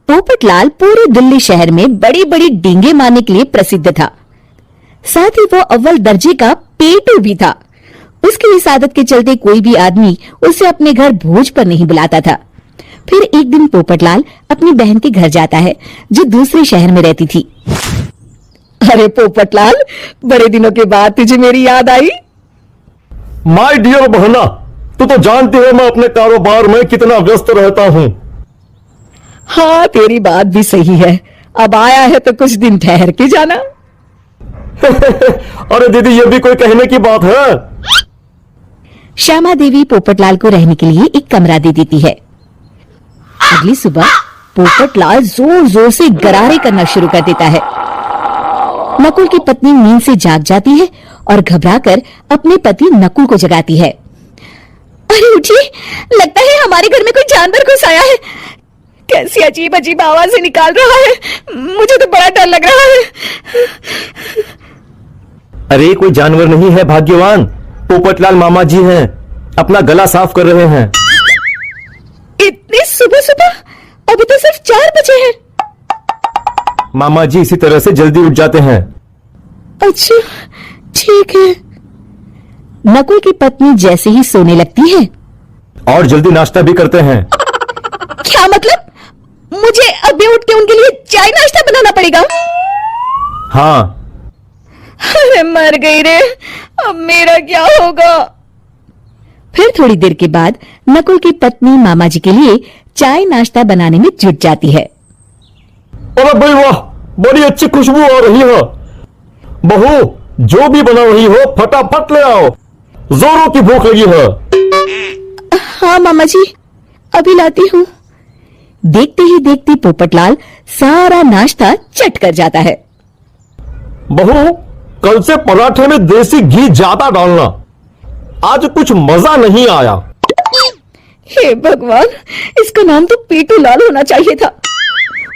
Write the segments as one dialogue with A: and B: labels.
A: पोपटलाल पूरे दिल्ली शहर में बड़ी बड़ी डींगे मारने के लिए प्रसिद्ध था। साथ ही वो अव्वल दर्जे का पेटू भी था। उसकी इस आदत के चलते कोई भी आदमी उसे अपने घर भोज पर नहीं बुलाता था। फिर एक दिन पोपटलाल अपनी बहन के घर जाता है जो दूसरे शहर में रहती थी। अरे पोपटलाल, बड़े दिनों के बाद तुझे मेरी याद आई।
B: माय डियर बहना, तू तो जानती है मैं अपने कारोबार में कितना व्यस्त रहता हूँ।
A: हाँ, तेरी बात भी सही है। अब आया है तो कुछ दिन ठहर के जाना।
B: अरे दीदी, ये भी कोई कहने की बात है।
A: श्यामा देवी पोपटलाल को रहने के लिए एक कमरा दे देती है। अगली सुबह पोपटलाल जोर जोर से गरारे करना शुरू कर देता है। नकुल की पत्नी नींद से जाग जाती है और घबराकर अपने पति नकुल को जगाती है। अरे उठिए, लगता है हमारे घर में कोई जानवर घुस आया है। कैसी अजीब अजीब आवाजें निकाल रहा है, मुझे तो बड़ा डर लग रहा है।
B: अरे कोई जानवर नहीं है भाग्यवान, पोपटलाल मामा जी हैं, अपना गला साफ कर रहे हैं।
A: इतनी सुबह सुबह? अभी तो सिर्फ 4 बजे हैं।
B: मामा जी इसी तरह से जल्दी उठ जाते हैं।
A: अच्छा, ठीक है। नकुल की पत्नी जैसे ही सोने लगती है
B: और जल्दी नाश्ता भी करते हैं।
A: क्या मतलब? मुझे अभी उठ के उनके लिए चाय नाश्ता बनाना पड़ेगा?
B: हाँ।
A: अरे मर गई रे, अब मेरा क्या होगा? फिर थोड़ी देर के बाद नकुल की पत्नी मामा जी के लिए चाय नाश्ता बनाने में जुट जाती है।
B: अरे भाई वाह, बड़ी अच्छी खुशबू आ रही है। बहू, जो भी बना रही हो फटाफट ले आओ, जोरों की भूख लगी है।
A: हाँ मामा जी, अभी लाती हूँ। देखते ही देखते पोपटलाल सारा नाश्ता चट कर जाता है।
B: बहू, कल से पराठे में देसी घी ज्यादा डालना, आज कुछ मजा नहीं आया।
A: हे भगवान, इसका नाम तो पेटू लाल होना चाहिए था।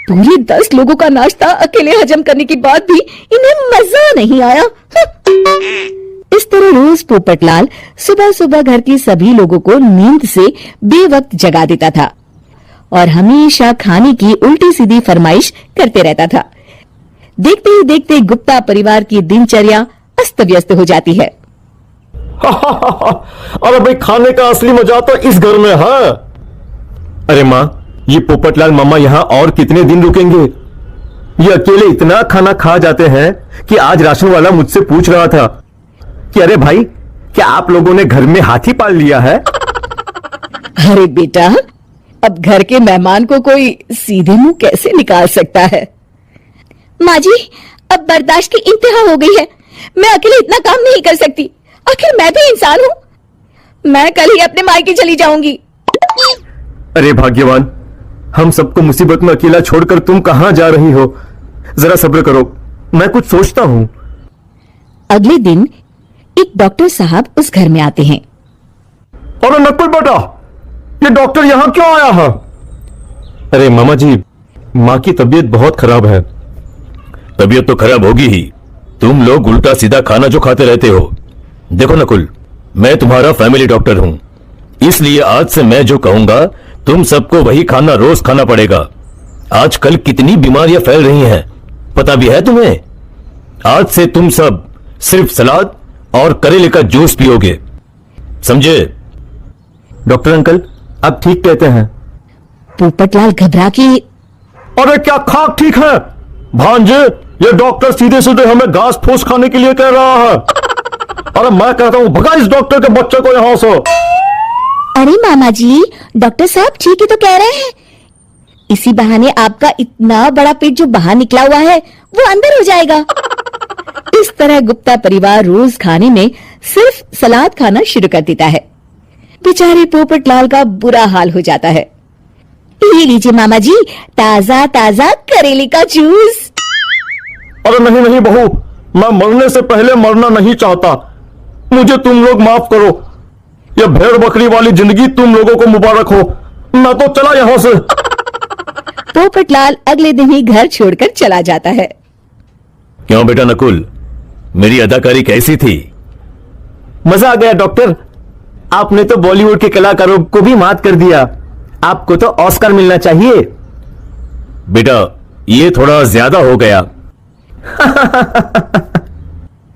A: पूरे 10 लोगों का नाश्ता अकेले हजम करने के बाद भी इन्हें मजा नहीं आया। इस तरह रोज पोपटलाल सुबह सुबह घर के सभी लोगों को नींद से बेवक्त जगा देता था और हमेशा खाने की उल्टी सीधी फरमाइश करते रहता था। देखते ही देखते गुप्ता परिवार की दिनचर्या अस्त व्यस्त हो जाती है।
B: अरे भाई, खाने का असली मजा तो इस घर में है। अरे माँ, ये पोपटलाल मामा यहाँ और कितने दिन रुकेंगे? ये अकेले इतना खाना खा जाते हैं कि आज राशन वाला मुझसे पूछ रहा था कि अरे भाई, क्या आप लोगों ने घर में हाथी पाल लिया है?
A: अरे बेटा, अब घर के मेहमान को कोई सीधे मुंह कैसे निकाल सकता है? माँ जी, अब बर्दाश्त की इंतहा हो गई है। मैं अकेले इतना काम नहीं कर सकती। आखिर मैं भी इंसान हूँ। मैं कल ही अपने मायके चली जाऊंगी।
B: अरे भाग्यवान, हम सबको मुसीबत में अकेला छोड़कर तुम कहां जा रही हो? जरा सब्र करो, मैं कुछ सोचता हूं।
A: अगले दिन एक डॉक्टर साहब उस घर में आते हैं।
B: अरे नकुल बेटा, ये डॉक्टर यहां क्यों आया है? अरे मामा जी, माँ की तबीयत बहुत खराब है।
C: तबीयत तो खराब होगी ही, तुम लोग उल्टा सीधा खाना जो खाते रहते हो। देखो नकुल, मैं तुम्हारा फैमिली डॉक्टर हूं, इसलिए आज से मैं जो कहूंगा तुम सबको वही खाना रोज खाना पड़ेगा। आजकल कितनी बीमारियां फैल रही हैं, पता भी है तुम्हें? आज से तुम सब सिर्फ सलाद और करेले का जूस पियोगे, समझे?
B: डॉक्टर अंकल, आप ठीक कहते हैं।
A: पोपटलाल घबरा के,
B: अरे क्या खाक ठीक है भांजे? ये डॉक्टर सीधे सीधे हमें घास फूस खाने के लिए कह रहा है। अरे मैं कहता हूं, भगा इस डॉक्टर के बच्चे को यहां से।
A: अरे मामा जी, डॉक्टर साहब ठीक ही तो कह रहे हैं। इसी बहाने आपका इतना बड़ा पेट जो बाहर निकला हुआ है वो अंदर हो जाएगा। इस तरह गुप्ता परिवार रोज खाने में सिर्फ सलाद खाना शुरू कर देता है। बेचारे पोपटलाल का बुरा हाल हो जाता है। ये लीजिए मामा जी, ताजा ताजा करेले का जूस।
B: अरे नहीं नहीं बहू, मैं मरने से पहले मरना नहीं चाहता। मुझे तुम लोग माफ करो। ये भेड़ बकरी वाली जिंदगी तुम लोगों को मुबारक हो। मैं तो चला यहां से।
A: पोपटलाल अगले दिन ही घर छोड़कर चला जाता है।
C: क्यों बेटा नकुल, मेरी अदाकारी कैसी थी?
B: मजा आ गया डॉक्टर, आपने तो बॉलीवुड के कलाकारों को भी मात कर दिया। आपको तो ऑस्कर मिलना चाहिए।
C: बेटा ये थोड़ा ज्यादा हो गया।